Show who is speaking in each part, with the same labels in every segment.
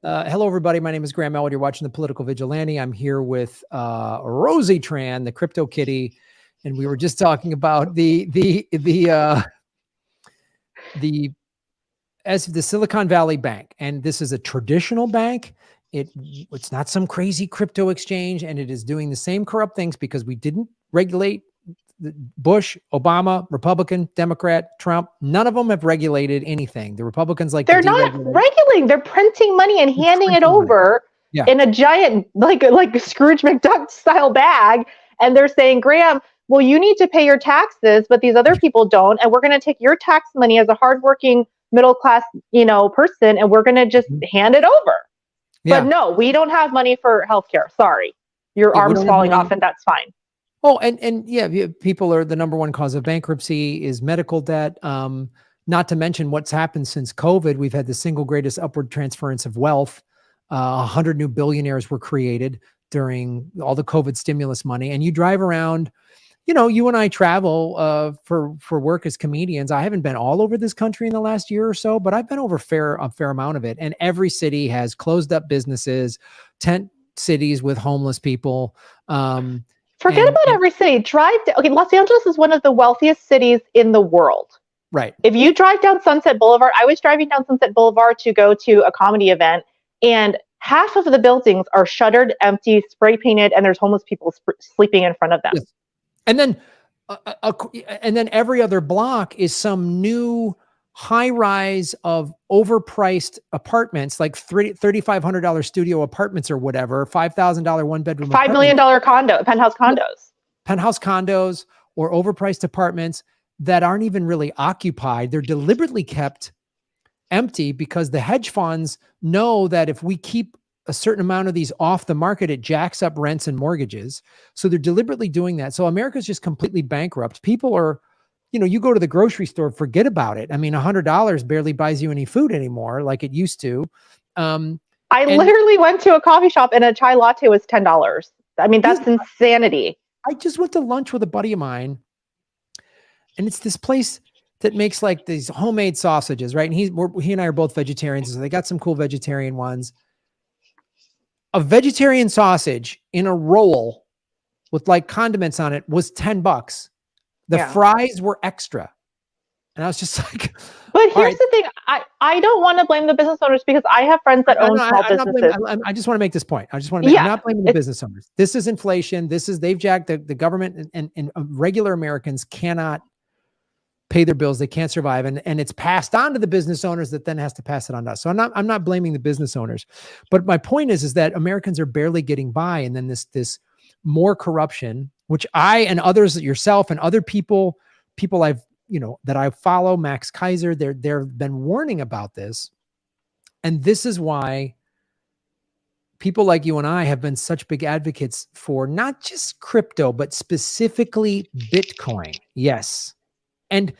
Speaker 1: Hello, everybody. My name is Graham Elwood. You're watching The Political Vigilante. I'm here with Rosie Tran, the Crypto Kitty, and we were just talking about the Silicon Valley Bank, and this is a traditional bank. It's not some crazy crypto exchange, and it is doing the same corrupt things because we didn't regulate. Bush, Obama, Republican, Democrat, Trump, none of them have regulated anything. The Republicans they're
Speaker 2: not regulating. They're printing money and handing it over in a giant, like Scrooge McDuck style bag. And they're saying, Graham, well, you need to pay your taxes, but these other people don't. And we're going to take your tax money as a hardworking middle class, person, and we're going to just hand it over. Yeah. But no, we don't have money for healthcare. Sorry, your arm's falling off, and that's fine.
Speaker 1: Oh, and yeah, people are the number one cause of bankruptcy is medical debt. Not to mention what's happened since COVID. We've had the single greatest upward transference of wealth. 100 new billionaires were created during all the COVID stimulus money. And you drive around, you and I travel for work as comedians. I haven't been all over this country in the last year or so, but I've been over a fair amount of it. And every city has closed up businesses, tent cities with homeless people.
Speaker 2: Forget about every city. Los Angeles is one of the wealthiest cities in the world.
Speaker 1: Right.
Speaker 2: If you drive down Sunset Boulevard, I was driving down Sunset Boulevard to go to a comedy event, and half of the buildings are shuttered, empty, spray painted, and there's homeless people sleeping in front of them.
Speaker 1: Yes. And then every other block is some new high rise of overpriced apartments, like $3,500 studio apartments or whatever, $5,000 one bedroom,
Speaker 2: $5 million penthouse
Speaker 1: condos, or overpriced apartments that aren't even really occupied. They're deliberately kept empty because the hedge funds know that if we keep a certain amount of these off the market, it jacks up rents and mortgages. So they're deliberately doing that. So America's just completely bankrupt. People are, you go to the grocery store, forget about it. I mean, $100 barely buys you any food anymore like it used to.
Speaker 2: I literally went to a coffee shop and a chai latte was $10. I mean, that's insanity.
Speaker 1: I just went to lunch with a buddy of mine, and it's this place that makes like these homemade sausages, right? And he and I are both vegetarians, so they got some cool vegetarian ones. A vegetarian sausage in a roll with like condiments on it was $10. The fries were extra. And I was just like,
Speaker 2: but here's the thing. I don't want to blame the business owners because I have friends that own small businesses.
Speaker 1: I just want to make this point. I'm not blaming the business owners. This is inflation. They've jacked the government and regular Americans cannot pay their bills. They can't survive. And it's passed on to the business owners that then has to pass it on to us. So I'm not blaming the business owners, but my point is that Americans are barely getting by. And then this more corruption, which I and others, yourself and other people that I follow, Max Kaiser, they've been warning about this. And this is why people like you and I have been such big advocates for not just crypto, but specifically Bitcoin. Yes. And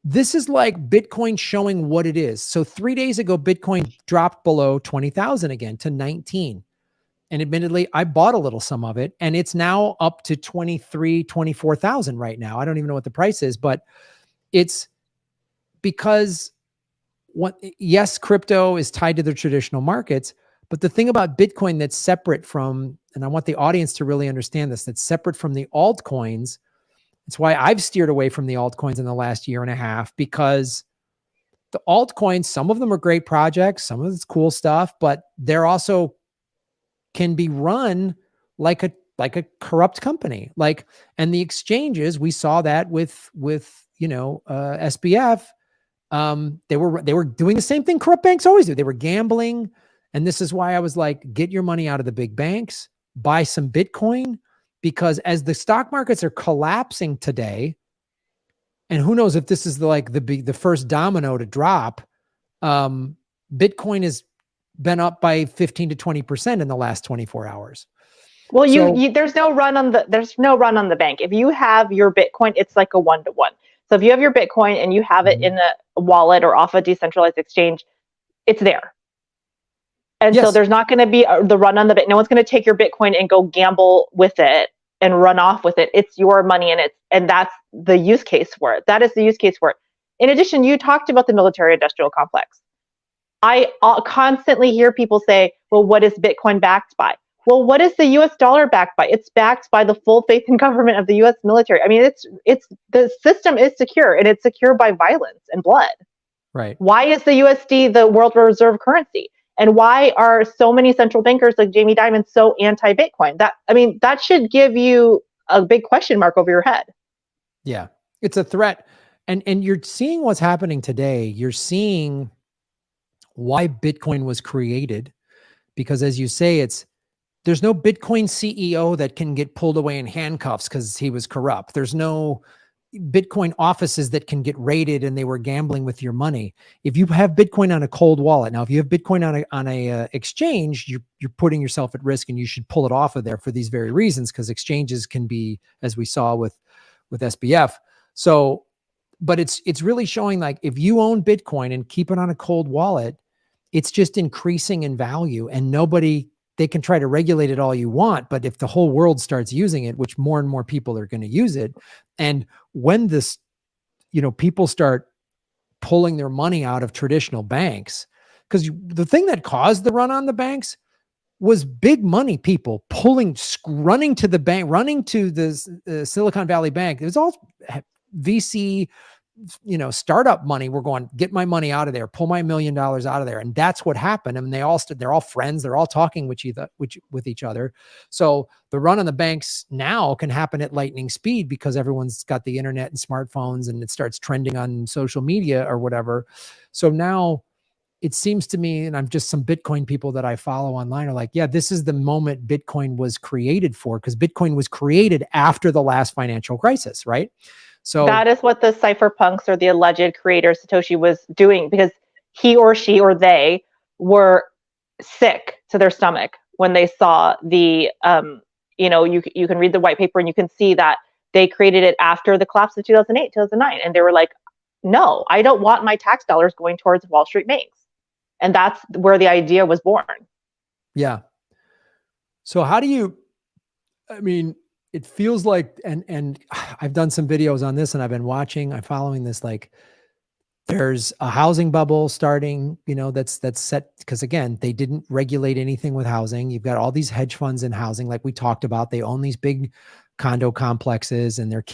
Speaker 1: this is like Bitcoin showing what it is. So 3 days ago, Bitcoin dropped below 20,000 again to 19. And admittedly, I bought a little some of it, and it's now up to 24,000 right now. I don't even know what the price is, but it's because yes, crypto is tied to the traditional markets, but the thing about Bitcoin that's separate from, and I want the audience to really understand this, that's separate from the altcoins. It's why I've steered away from the altcoins in the last year and a half, because the altcoins, some of them are great projects, some of it's cool stuff, but they're also can be run like a corrupt company. And the exchanges, we saw that with SBF. They were doing the same thing corrupt banks always do. They were gambling. And this is why I was like, get your money out of the big banks, buy some Bitcoin, because as the stock markets are collapsing today, and who knows if this is the first domino to drop, Bitcoin has been up by 15 to 20% in the last 24 hours.
Speaker 2: Well, there's no run on the bank. If you have your Bitcoin, it's like a 1-to-1. So if you have your Bitcoin and you have it in a wallet or off a decentralized exchange, it's there. And so there's not going to be the run on the bit. No one's going to take your Bitcoin and go gamble with it and run off with it. It's your money, and that's the use case for it. That is the use case for it. In addition, you talked about the military industrial complex. I constantly hear people say, well, what is Bitcoin backed by? Well, what is the US dollar backed by? It's backed by the full faith and government of the US military. I mean, it's the system is secure, and it's secure by violence and blood.
Speaker 1: Right.
Speaker 2: Why is the USD the world reserve currency? And why are so many central bankers like Jamie Dimon so anti-Bitcoin? That should give you a big question mark over your head.
Speaker 1: Yeah, it's a threat. And you're seeing what's happening today. You're seeing why Bitcoin was created, because as you say, there's no Bitcoin CEO that can get pulled away in handcuffs because he was corrupt. There's no Bitcoin offices that can get raided and they were gambling with your money. If you have Bitcoin on a cold wallet, now if you have Bitcoin on a exchange, you're putting yourself at risk, and you should pull it off of there for these very reasons, because exchanges can be, as we saw with SBF. So, but it's really showing, like, if you own Bitcoin and keep it on a cold wallet, it's just increasing in value, and they can try to regulate it all you want, but if the whole world starts using it, which more and more people are going to use it, and when this, people start pulling their money out of traditional banks, because the thing that caused the run on the banks was big money people running to the bank, running to the Silicon Valley Bank. It was all VC, startup money. We're going, get my money out of there, pull my $1 million out of there. And that's what happened. I mean, they're all friends. They're all talking with each other. So the run on the banks now can happen at lightning speed, because everyone's got the internet and smartphones, and it starts trending on social media or whatever. So now it seems to me, and I'm just some Bitcoin people that I follow online are like, yeah, this is the moment Bitcoin was created for, because Bitcoin was created after the last financial crisis, right? So
Speaker 2: that is what the cypherpunks, or the alleged creator Satoshi, was doing, because he or she or they were sick to their stomach when they saw the, you can read the white paper and you can see that they created it after the collapse of 2008, 2009. And they were like, no, I don't want my tax dollars going towards Wall Street banks. And that's where the idea was born.
Speaker 1: Yeah. So how do you, it feels like, and I've done some videos on this, and I'm following this, like, there's a housing bubble starting, that's set, because again, they didn't regulate anything with housing. You've got all these hedge funds in housing, like we talked about. They own these big condo complexes, and they're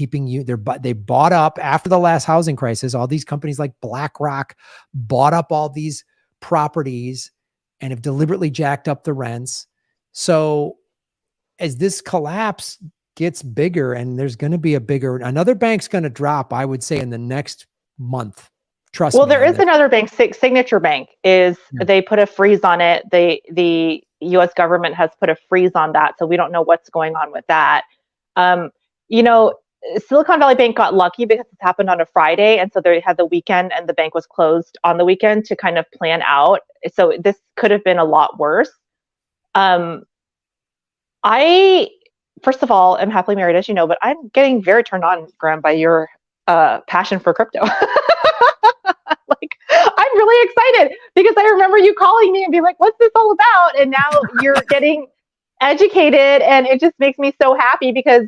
Speaker 1: they bought up after the last housing crisis. All these companies like BlackRock bought up all these properties and have deliberately jacked up the rents. So as this collapse gets bigger, and there's going to be another bank's going to drop, I would say, in the next month. Trust me.
Speaker 2: Well, there is another bank, Signature Bank, they put a freeze on it. The US government has put a freeze on that. So we don't know what's going on with that. Silicon Valley Bank got lucky because it happened on a Friday. And so they had the weekend, and the bank was closed on the weekend to kind of plan out. So this could have been a lot worse. I, first of all, am happily married, as you know, but I'm getting very turned on, Graham, by your passion for crypto. I'm really excited, because I remember you calling me and being like, what's this all about? And now you're getting educated, and it just makes me so happy, because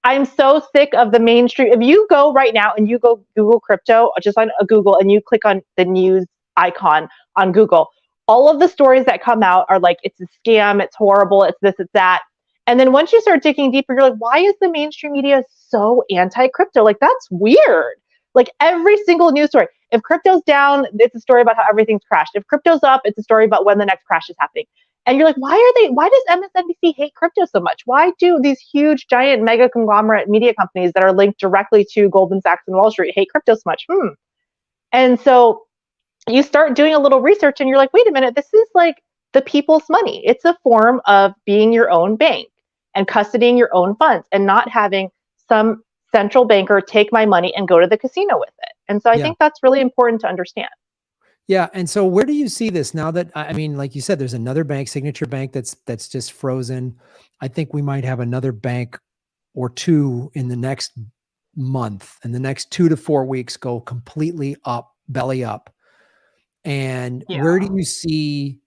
Speaker 2: I'm so sick of the mainstream. If you go right now and you go Google crypto, just on Google, and you click on the news icon on Google, all of the stories that come out are like, it's a scam, it's horrible, it's this, it's that. And then once you start digging deeper, you're like, why is the mainstream media so anti-crypto? Like, that's weird. Like, every single news story, if crypto's down, it's a story about how everything's crashed. If crypto's up, it's a story about when the next crash is happening. And you're like, why does MSNBC hate crypto so much? Why do these huge, giant, mega conglomerate media companies that are linked directly to Goldman Sachs and Wall Street hate crypto so much? And so you start doing a little research, and you're like, wait a minute, this is like the people's money. It's a form of being your own bank and custodying your own funds, and not having some central banker take my money and go to the casino with it. And so I think that's really important to understand.
Speaker 1: Yeah. And so where do you see this now that, like you said, there's another bank, Signature Bank, that's just frozen. I think we might have another bank or two in the next month, and the next 2 to 4 weeks go completely up, belly up. And where do you see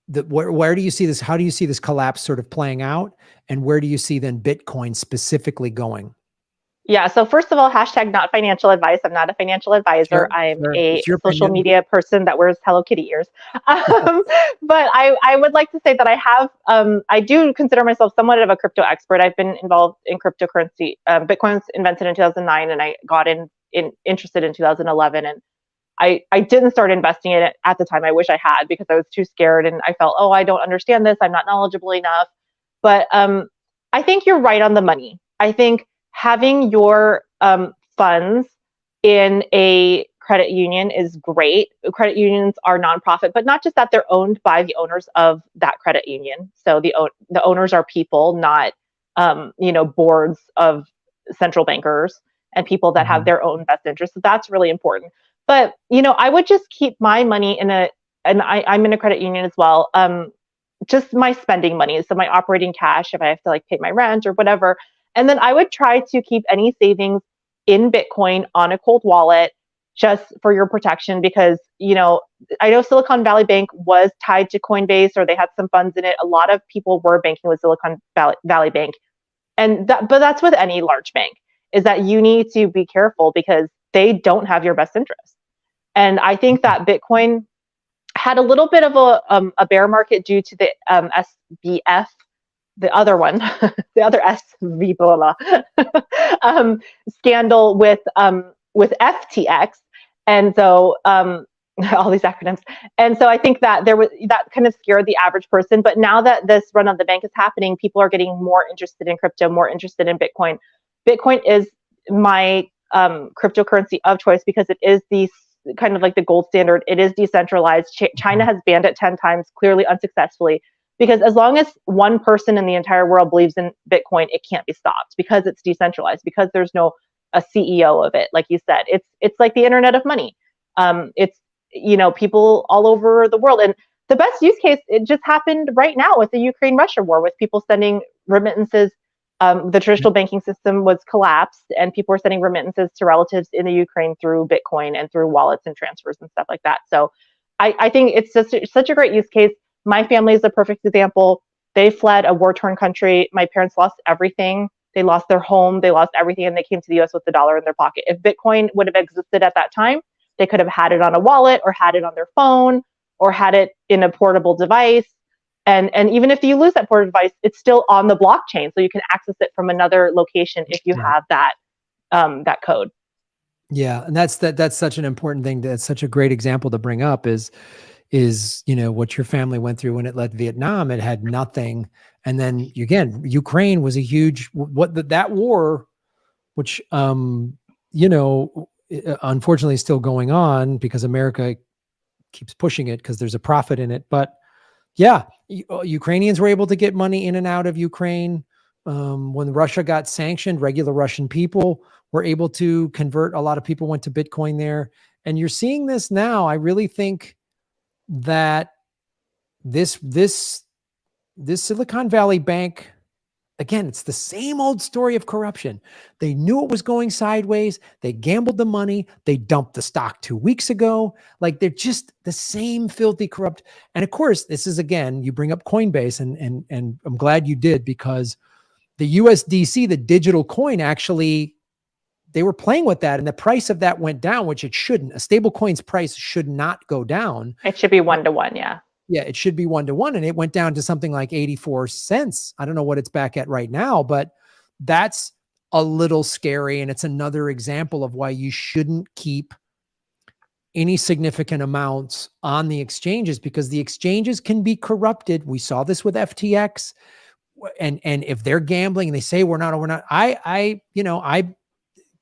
Speaker 1: where do you see this? How do you see this collapse sort of playing out? And where do you see then Bitcoin specifically going?
Speaker 2: Yeah. So first of all, hashtag not financial advice. I'm not a financial advisor. I'm a social media person that wears Hello Kitty ears. But I would like to say that I do consider myself somewhat of a crypto expert. I've been involved in cryptocurrency. Bitcoin was invented in 2009, and I got interested in 2011. And I didn't start investing in it at the time. I wish I had, because I was too scared and I felt, oh, I don't understand this. I'm not knowledgeable enough. But I think you're right on the money. I think having your funds in a credit union is great. Credit unions are nonprofit, but not just that, they're owned by the owners of that credit union. So the owners are people, not boards of central bankers and people that have their own best interests. So that's really important. But I would just keep my money I'm in a credit union as well. Just my spending money, so my operating cash, if I have to pay my rent or whatever. And then I would try to keep any savings in Bitcoin on a cold wallet, just for your protection, because, I know Silicon Valley Bank was tied to Coinbase, or they had some funds in it. A lot of people were banking with Silicon Valley Bank. But that's with any large bank, is that you need to be careful because they don't have your best interest. And I think that Bitcoin had a little bit of a bear market due to the SBF, the other one, the other SV blah, blah, scandal with FTX, and so all these acronyms. And so I think that that kind of scared the average person. But now that this run on the bank is happening, people are getting more interested in crypto, more interested in Bitcoin. Bitcoin is my cryptocurrency of choice because it is the kind of like the gold standard. It is decentralized. China has banned it 10 times, clearly unsuccessfully. Because as long as one person in the entire world believes in Bitcoin, it can't be stopped because it's decentralized, because there's no a CEO of it. Like you said, it's like the internet of money. It's people all over the world. And the best use case, it just happened right now with the Ukraine-Russia war, with people sending remittances. The traditional banking system was collapsed, and people were sending remittances to relatives in the Ukraine through Bitcoin and through wallets and transfers and stuff like that. So I think it's just such a great use case. My family is a perfect example. They fled a war-torn country. My parents lost everything. They lost their home. They lost everything, and they came to the US with the dollar in their pocket. If Bitcoin would have existed at that time, they could have had it on a wallet, or had it on their phone, or had it in a portable device. And even if you lose that portable device, it's still on the blockchain, so you can access it from another location if you have that that code.
Speaker 1: Yeah, and that's such an important thing. That's such a great example to bring up is what your family went through when it left Vietnam. It had nothing, and then again, Ukraine was a huge that war, which unfortunately is still going on because America keeps pushing it because there's a profit in it. But yeah, Ukrainians were able to get money in and out of Ukraine. When Russia got sanctioned, regular Russian people were able to convert. A lot of people went to Bitcoin there. And you're seeing this now. I really think that this Silicon Valley Bank, again, it's the same old story of corruption. They knew it was going sideways. They gambled the money. They dumped the stock 2 weeks ago. Like, they're just the same filthy corrupt. And of course, this is, again, you bring up Coinbase, and I'm glad you did, because the USDC, the digital coin, actually, they were playing with that, and the price of that went down, which it shouldn't. A stable coin's price should not go down.
Speaker 2: It should be 1-to-1. Yeah.
Speaker 1: Yeah, it should be 1-to-1, and it went down to something like 84 cents. I don't know what it's back at right now, but that's a little scary. And it's another example of why you shouldn't keep any significant amounts on the exchanges, because the exchanges can be corrupted. We saw this with FTX. And if they're gambling and they say we're not, a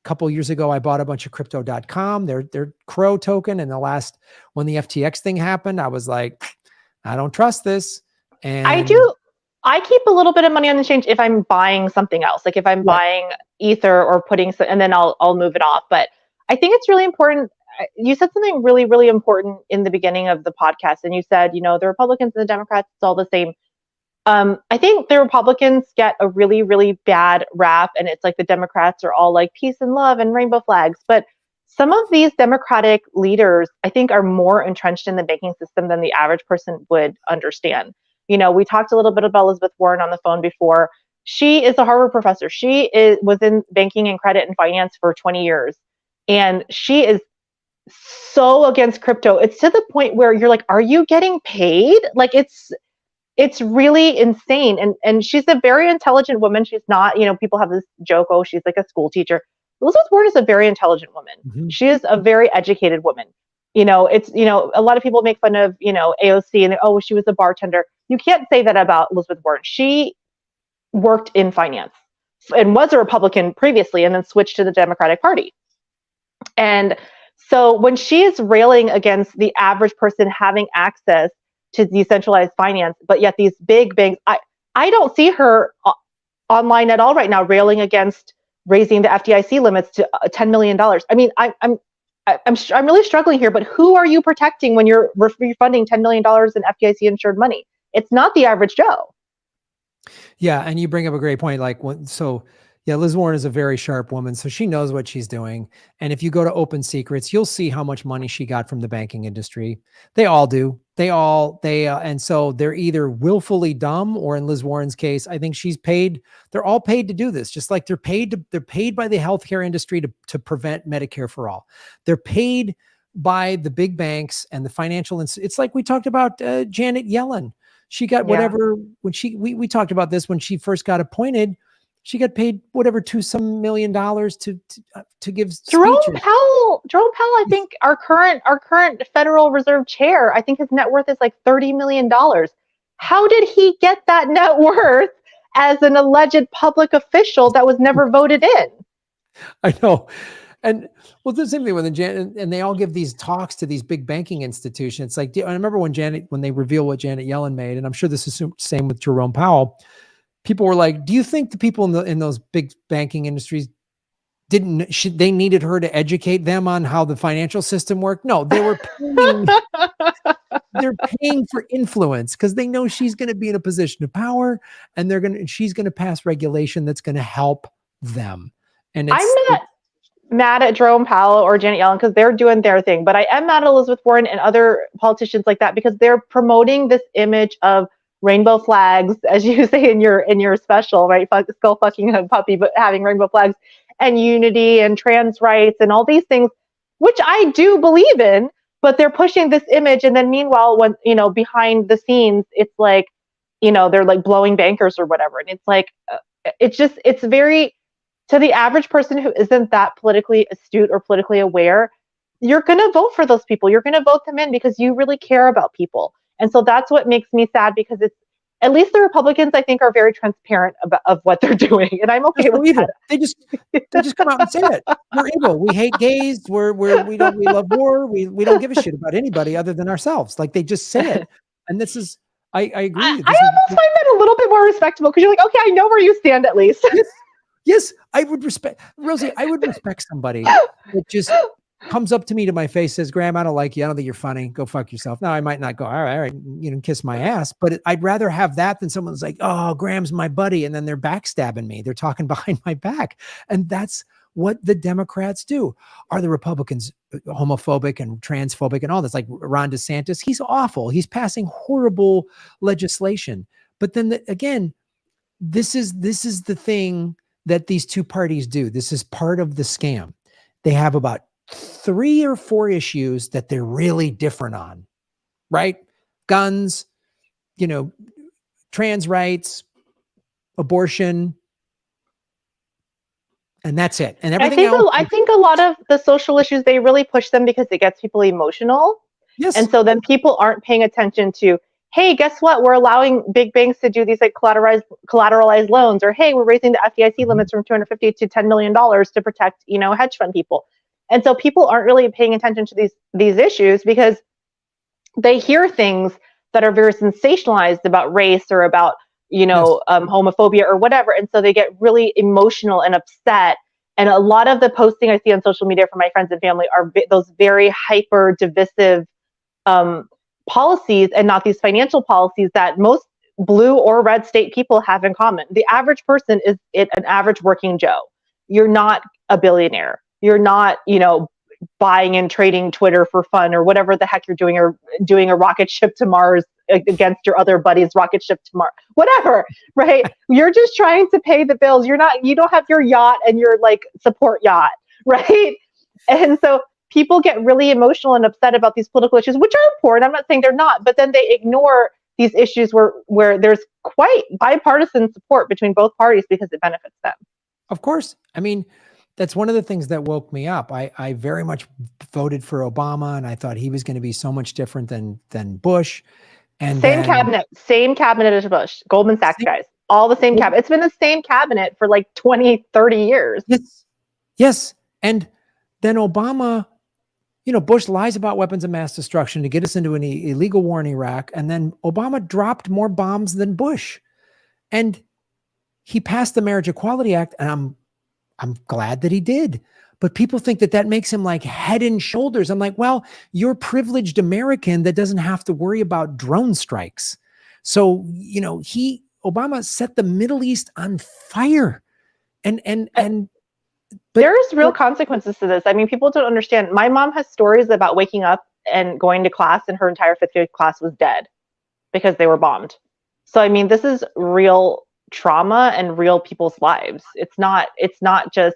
Speaker 1: couple of years ago, I bought a bunch of crypto.com, their Crow token. And when the FTX thing happened, I was like, I don't trust this. And
Speaker 2: I keep a little bit of money on the exchange if I'm buying something else, like if I'm buying Ether or and then I'll move it off. But I think it's really important. You said something really, really important in the beginning of the podcast. And you said, the Republicans and the Democrats, it's all the same. I think the Republicans get a really, really bad rap, and it's like the Democrats are all like peace and love and rainbow flags. But some of these Democratic leaders, I think, are more entrenched in the banking system than the average person would understand. We talked a little bit about Elizabeth Warren on the phone before. She is a Harvard professor. Was in banking and credit and finance for 20 years. And she is so against crypto. It's to the point where you're like, are you getting paid? Like it's really insane. And she's a very intelligent woman. She's not, people have this joke, oh, she's like a school teacher. Elizabeth Warren is a very intelligent woman. Mm-hmm. She is a very educated woman. A lot of people make fun of, AOC and oh, she was a bartender. You can't say that about Elizabeth Warren. She worked in finance and was a Republican previously and then switched to the Democratic Party. And so when she is railing against the average person having access to decentralized finance, but yet these big banks, I don't see her online at all right now railing against raising the FDIC limits to $10 million. I mean, I'm really struggling here, but who are you protecting when you're refunding $10 million in FDIC insured money? It's not the average Joe.
Speaker 1: Yeah. And you bring up a great point. Liz Warren is a very sharp woman, so she knows what she's doing. And if you go to Open Secrets, you'll see how much money she got from the banking industry. They all do. And so they're either willfully dumb, or in Liz Warren's case, I think she's paid. They're all paid to do this, just like they're paid by the healthcare industry to prevent Medicare for all. They're paid by the big banks and the financial. It's like we talked about Janet Yellen. She got whatever when we talked about this when she first got appointed. She got paid whatever $2 million to give
Speaker 2: Jerome
Speaker 1: speeches.
Speaker 2: Powell, I think our current Federal Reserve chair, I think his net worth is like $30 million. How did he get that net worth as an alleged public official that was never voted in?
Speaker 1: I know. And well, the same thing with and they all give these talks to these big banking institutions. Like, I remember when they reveal what Janet Yellen made, and I'm sure this is the same with Jerome Powell. People were like, do you think the people in those big banking industries they needed her to educate them on how the financial system worked? No, they were they're paying for influence because they know she's going to be in a position of power and she's going to pass regulation that's going to help them. And
Speaker 2: I'm not mad at Jerome Powell or Janet Yellen because they're doing their thing, but I am mad at Elizabeth Warren and other politicians like that because they're promoting this image of rainbow flags, as you say in your special, right? Skull fucking a puppy, but having rainbow flags and unity and trans rights and all these things, which I do believe in, but they're pushing this image. And then meanwhile, when, behind the scenes, it's like, they're like blowing bankers or whatever. And it's like, it's very, to the average person who isn't that politically astute or politically aware, you're going to vote for those people. You're going to vote them in because you really care about people. And so that's what makes me sad because it's, at least the Republicans, I think, are very transparent of what they're doing. And I'm okay with
Speaker 1: evil.
Speaker 2: that.
Speaker 1: They just come out and say it. We're evil. We hate gays. We love war. We don't give a shit about anybody other than ourselves. Like they just say it. And this is, I agree.
Speaker 2: I almost find that a little bit more respectable because you're like, okay, I know where you stand at least.
Speaker 1: Yes, I would respect, Rosie, I would respect somebody that just comes up to me to my face, says, Graham, I don't like you. I don't think you're funny. Go fuck yourself. Now, I might not go, all right, kiss my ass. But I'd rather have that than someone's like, oh, Graham's my buddy. And then they're backstabbing me. They're talking behind my back. And that's what the Democrats do. Are the Republicans homophobic and transphobic and all this? Like Ron DeSantis, he's awful. He's passing horrible legislation. But then again, this is the thing that these two parties do. This is part of the scam. They have about 3 or 4 issues that they're really different on, right? Guns, trans rights, abortion, and that's it. And everything else.
Speaker 2: I think a lot of the social issues, they really push them because it gets people emotional.
Speaker 1: Yes.
Speaker 2: And so then people aren't paying attention to, hey, guess what? We're allowing big banks to do these like collateralized loans, or hey, we're raising the FDIC limits from $250 to $10 million to protect, hedge fund people. And so people aren't really paying attention to these issues because they hear things that are very sensationalized about race or about, homophobia or whatever. And so they get really emotional and upset. And a lot of the posting I see on social media from my friends and family are those very hyper divisive policies and not these financial policies that most blue or red state people have in common. The average person is an average working Joe. You're not a billionaire. You're not, buying and trading Twitter for fun or whatever the heck you're doing, or doing a rocket ship to Mars against your other buddy's rocket ship to Mars, whatever, right? You're just trying to pay the bills. You don't have your yacht and your like support yacht, right? And so people get really emotional and upset about these political issues, which are important. I'm not saying they're not, but then they ignore these issues where there's quite bipartisan support between both parties because it benefits them.
Speaker 1: Of course. I mean, that's one of the things that woke me up. I very much voted for Obama, and I thought he was going to be so much different than Bush. And
Speaker 2: same cabinet as Bush, Goldman Sachs guys, all the same cabinet. It's been the same cabinet for like 20, 30 years.
Speaker 1: Yes. And then Obama, Bush lies about weapons of mass destruction to get us into an illegal war in Iraq. And then Obama dropped more bombs than Bush. And he passed the Marriage Equality Act, and I'm glad that he did. But people think that makes him like head and shoulders. I'm like, well, you're a privileged American that doesn't have to worry about drone strikes. So, Obama set the Middle East on fire. But
Speaker 2: there's real consequences to this. I mean, people don't understand. My mom has stories about waking up and going to class and her entire 5th grade class was dead because they were bombed. So, I mean, this is real trauma and real people's lives. It's not just,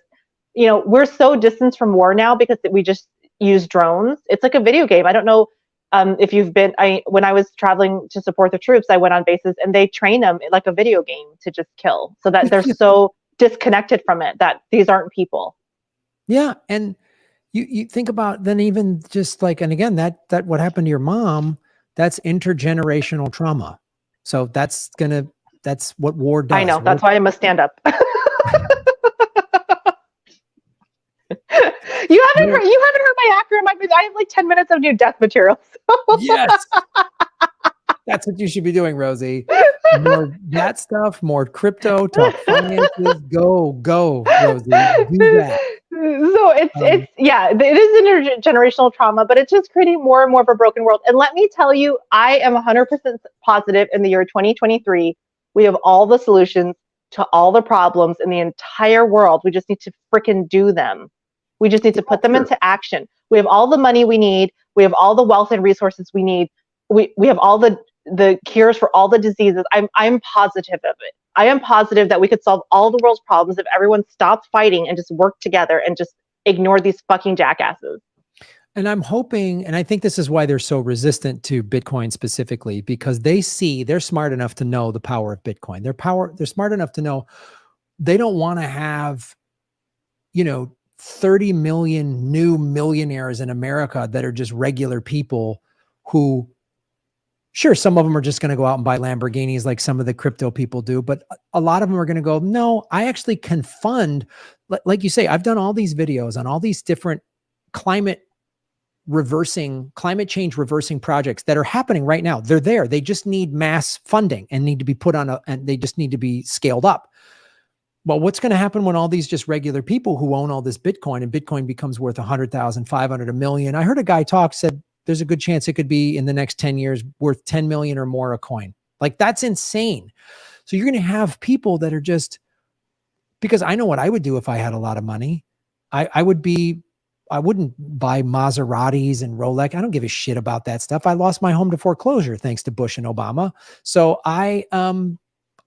Speaker 2: we're so distanced from war now because we just use drones. It's like a video game. I don't know if you've been, when I was traveling to support the troops, I went on bases and they train them like a video game to just kill, so that they're so disconnected from it that these aren't people.
Speaker 1: Yeah. And you think about then even just like, and again, that what happened to your mom, that's intergenerational trauma. So that's what war does.
Speaker 2: I know. That's why I must stand up. You haven't heard my acronym. I have like 10 minutes of new death materials.
Speaker 1: Yes. That's what you should be doing, Rosie. More that stuff, more crypto, talk finances. Go, Rosie. Do that.
Speaker 2: So it is intergenerational trauma, but it's just creating more and more of a broken world. And let me tell you, I am 100% positive in the year 2023, we have all the solutions to all the problems in the entire world. We just need to freaking do them. We just need to put them into action. We have all the money we need. We have all the wealth and resources we need. We have all the cures for all the diseases. I'm positive of it. I am positive that we could solve all the world's problems if everyone stopped fighting and just worked together and just ignored these fucking jackasses.
Speaker 1: And I'm hoping, and I think this is why they're so resistant to Bitcoin specifically, because they're smart enough to know the power of Bitcoin. They're smart enough to know they don't want to have, 30 million new millionaires in America that are just regular people who, sure, some of them are just going to go out and buy Lamborghinis like some of the crypto people do, but a lot of them are going to go, no, I actually can fund, like you say, I've done all these videos on all these different climate change reversing projects that are happening right now. They're there. They just need mass funding and need to be and they just need to be scaled up. Well, what's going to happen when all these just regular people who own all this Bitcoin and Bitcoin becomes worth 100,000, 500, $1 million? I heard a guy said there's a good chance it could be in the next 10 years worth 10 million or more a coin. Like, that's insane. So you're going to have people that are just, because I know what I would do if I had a lot of money. I wouldn't buy Maseratis and Rolex. I don't give a shit about that stuff. I lost my home to foreclosure thanks to Bush and Obama. So I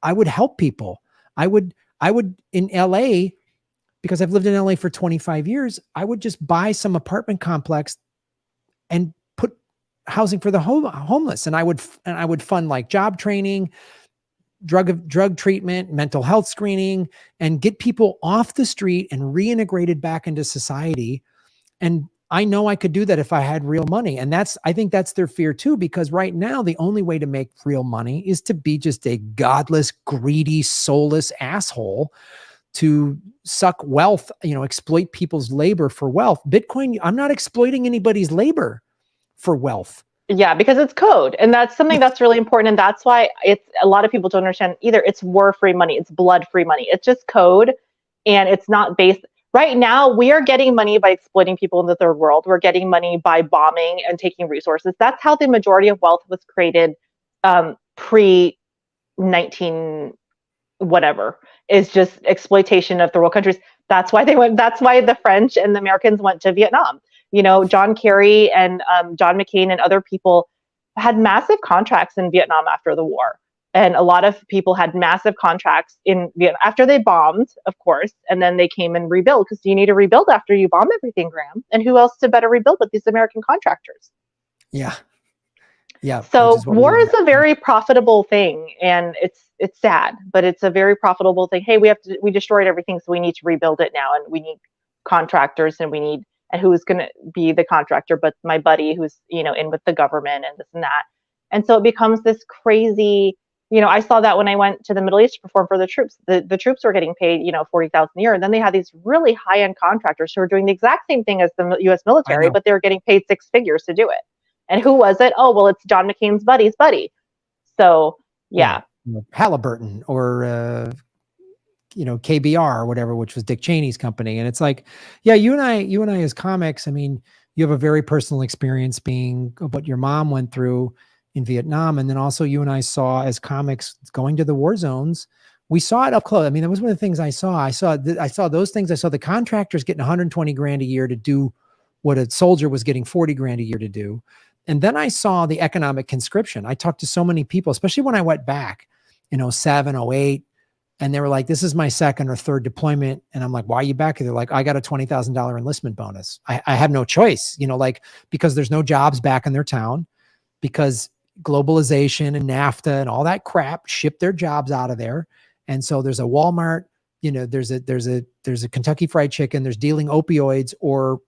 Speaker 1: would help people. I would in LA, because I've lived in LA for 25 years, I would just buy some apartment complex and put housing for the homeless. And I would fund like job training, drug treatment, mental health screening, and get people off the street and reintegrated back into society. And I know I could do that if I had real money. And I think that's their fear too, because right now the only way to make real money is to be just a godless, greedy, soulless asshole to suck wealth, exploit people's labor for wealth. Bitcoin, I'm not exploiting anybody's labor for wealth.
Speaker 2: Yeah, because it's code. And that's something that's really important. And that's why a lot of people don't understand either. It's war-free money. It's blood-free money. It's just code. And it's not based. Right now, we are getting money by exploiting people in the third world. We're getting money by bombing and taking resources. That's how the majority of wealth was created pre-19 whatever, is just exploitation of third world countries. That's why the French and the Americans went to Vietnam. John Kerry and John McCain and other people had massive contracts in Vietnam after the war. And a lot of people had massive contracts in Vietnam after they bombed, of course, and then they came and rebuild, because you need to rebuild after you bomb everything, Graham. And who else to better rebuild but these American contractors?
Speaker 1: Yeah. Yeah.
Speaker 2: So war is a very profitable thing, and it's sad, but it's a very profitable thing. Hey, we destroyed everything, so we need to rebuild it now, and we need contractors, and who's going to be the contractor but my buddy who's in with the government and this and that. And so it becomes this crazy. I saw that when I went to the Middle East to perform for the troops. The troops were getting paid, $40,000 a year. And then they had these really high-end contractors who were doing the exact same thing as the U.S. military, but they were getting paid six figures to do it. And who was it? Oh, well, it's John McCain's buddy's buddy. So, yeah.
Speaker 1: Halliburton or, KBR or whatever, which was Dick Cheney's company. And it's like, yeah, you and I as comics, I mean, you have a very personal experience being what your mom went through in Vietnam. And then also you and I saw as comics going to the war zones. We saw it up close. I mean, that was one of the things I saw. I saw those things. I saw the contractors getting 120 grand a year to do what a soldier was getting 40 grand a year to do. And then I saw the economic conscription. I talked to so many people, especially when I went back in 07, 08, and they were like, this is my second or third deployment. And I'm like, why are you back? And they're like, I got a $20,000 enlistment bonus. I have no choice, because there's no jobs back in their town, because globalization and NAFTA and all that crap shipped their jobs out of there. And so there's a Walmart, there's a Kentucky Fried Chicken, there's dealing opioids or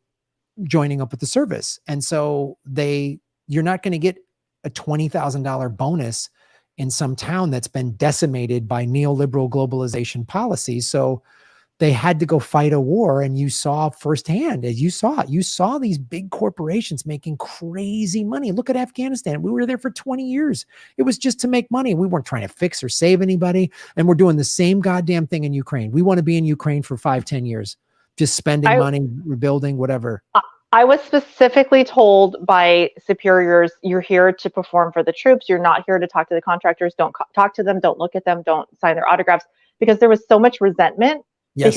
Speaker 1: joining up with the service. And so you're not going to get a $20,000 bonus in some town that's been decimated by neoliberal globalization policies. So they had to go fight a war, and you saw firsthand, as you saw these big corporations making crazy money. Look at Afghanistan. We were there for 20 years. It was just to make money. We weren't trying to fix or save anybody. And we're doing the same goddamn thing in Ukraine. We want to be in Ukraine for 5-10 years, just spending money, rebuilding, whatever.
Speaker 2: I was specifically told by superiors, you're here to perform for the troops. You're not here to talk to the contractors. Don't talk to them. Don't look at them. Don't sign their autographs, because there was so much resentment. Yes.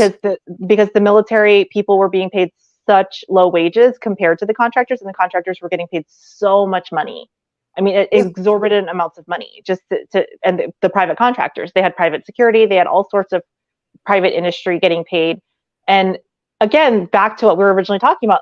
Speaker 2: Because the military people were being paid such low wages compared to the contractors, and the contractors were getting paid so much money. I mean, exorbitant amounts of money and the private contractors, they had private security, they had all sorts of private industry getting paid. And again, back to what we were originally talking about,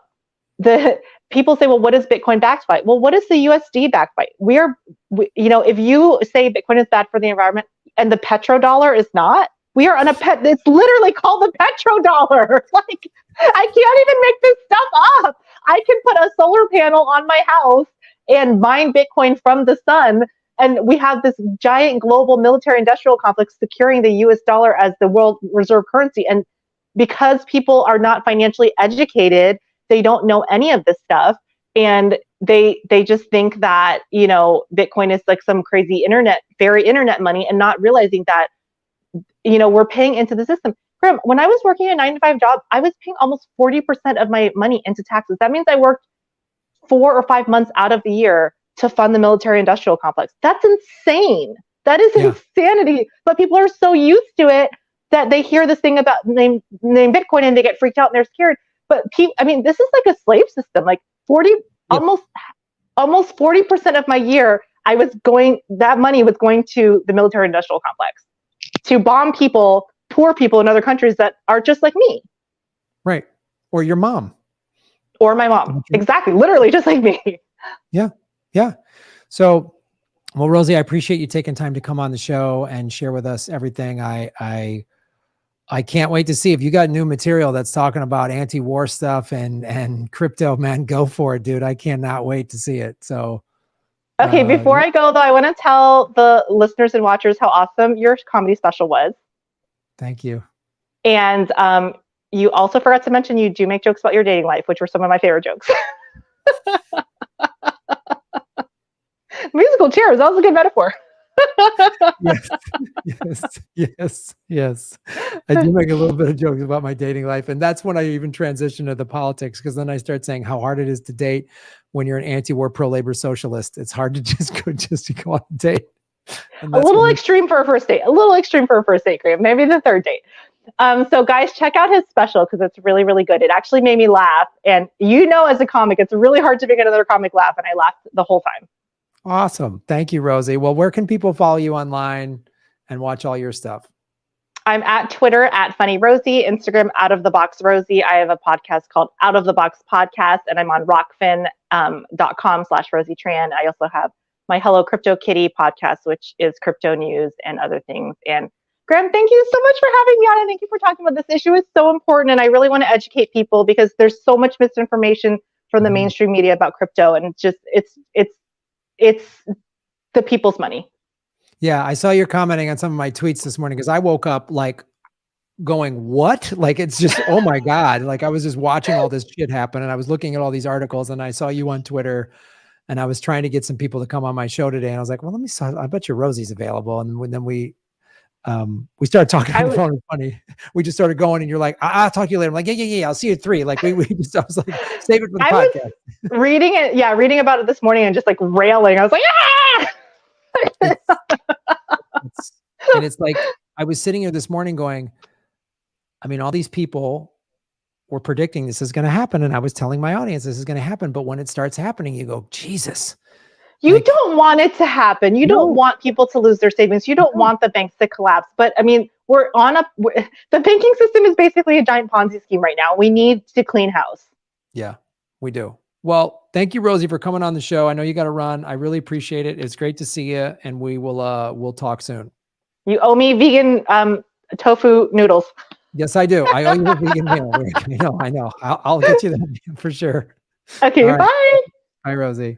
Speaker 2: the people say, well, what is Bitcoin backed by? Well, what is the USD backed by? If you say Bitcoin is bad for the environment and the petrodollar is not, we are on it's literally called the petrodollar. Like, I can't even make this stuff up. I can put a solar panel on my house and mine Bitcoin from the sun. And we have this giant global military industrial complex securing the US dollar as the world reserve currency. And because people are not financially educated, they don't know any of this stuff. And they just think that, Bitcoin is like some crazy fairy internet money, and not realizing that, we're paying into the system. Graham, when I was working a 9-to-5 job, I was paying almost 40% of my money into taxes. That means I worked 4 or 5 months out of the year to fund the military industrial complex. That's insane. That is insanity. But people are so used to it that they hear this thing about name Bitcoin and they get freaked out and they're scared. But this is like a slave system. Like almost 40% of my year, that money was going to the military industrial complex to bomb poor people in other countries that are just like me.
Speaker 1: Right. Or your mom.
Speaker 2: Or my mom. Exactly. Literally just like me.
Speaker 1: Yeah. Yeah. So, well, Rosie, I appreciate you taking time to come on the show and share with us everything. I can't wait to see if you got new material that's talking about anti-war stuff and crypto, man. Go for it, dude. I cannot wait to see it. So,
Speaker 2: okay, before I go, though, I want to tell the listeners and watchers how awesome your comedy special was.
Speaker 1: Thank you.
Speaker 2: And you also forgot to mention you do make jokes about your dating life, which were some of my favorite jokes. Musical chairs. That was a good metaphor. Yes.
Speaker 1: I do make a little bit of jokes about my dating life. And that's when I even transition to the politics, because then I start saying how hard it is to date when you're an anti-war, pro-labor socialist. It's hard to just go on a date.
Speaker 2: A little extreme for a first date. Maybe the third date. So guys, check out his special because it's really, really good. It actually made me laugh. And as a comic, it's really hard to make another comic laugh. And I laughed the whole time.
Speaker 1: Awesome. Thank you, Rosie. Well, where can people follow you online and watch all your stuff?
Speaker 2: I'm at Twitter at Funny Rosie, Instagram Out of the Box Rosie. I have a podcast called Out of the Box Podcast, and I'm on rockfin.com/Rosie Tran. I also have my Hello Crypto Kitty podcast, which is crypto news and other things. And Graham, thank you so much for having me on, and thank you for talking about this issue. It's so important, and I really want to educate people because there's so much misinformation from the mainstream media about crypto, and it's the people's money.
Speaker 1: Yeah, I saw you're commenting on some of my tweets this morning because I woke up like going, what? Like, it's just, oh my God. Like I was just watching all this shit happen and I was looking at all these articles and I saw you on Twitter and I was trying to get some people to come on my show today. And I was like, well, I bet you Rosie's available. And then we started talking on the phone. It's funny. We just started going and you're like, I'll talk to you later. I'm like, yeah. I'll see you at 3. Like I was like, save it for the podcast.
Speaker 2: Reading about it this morning and just like railing. I was like, ah!
Speaker 1: And it's like, I was sitting here this morning going, I mean, all these people were predicting this is going to happen. And I was telling my audience this is going to happen. But when it starts happening, you go, Jesus.
Speaker 2: You don't want it to happen. You don't want people to lose their savings. You don't want the banks to collapse. But I mean, the banking system is basically a giant Ponzi scheme right now. We need to clean house.
Speaker 1: Yeah, we do. Well, thank you, Rosie, for coming on the show. I know you got to run. I really appreciate it. It's great to see you, and we'll talk soon.
Speaker 2: You owe me vegan tofu noodles.
Speaker 1: Yes, I do. I owe you a vegan meal. I know. I'll get you that for sure.
Speaker 2: Okay, bye.
Speaker 1: Bye, Rosie.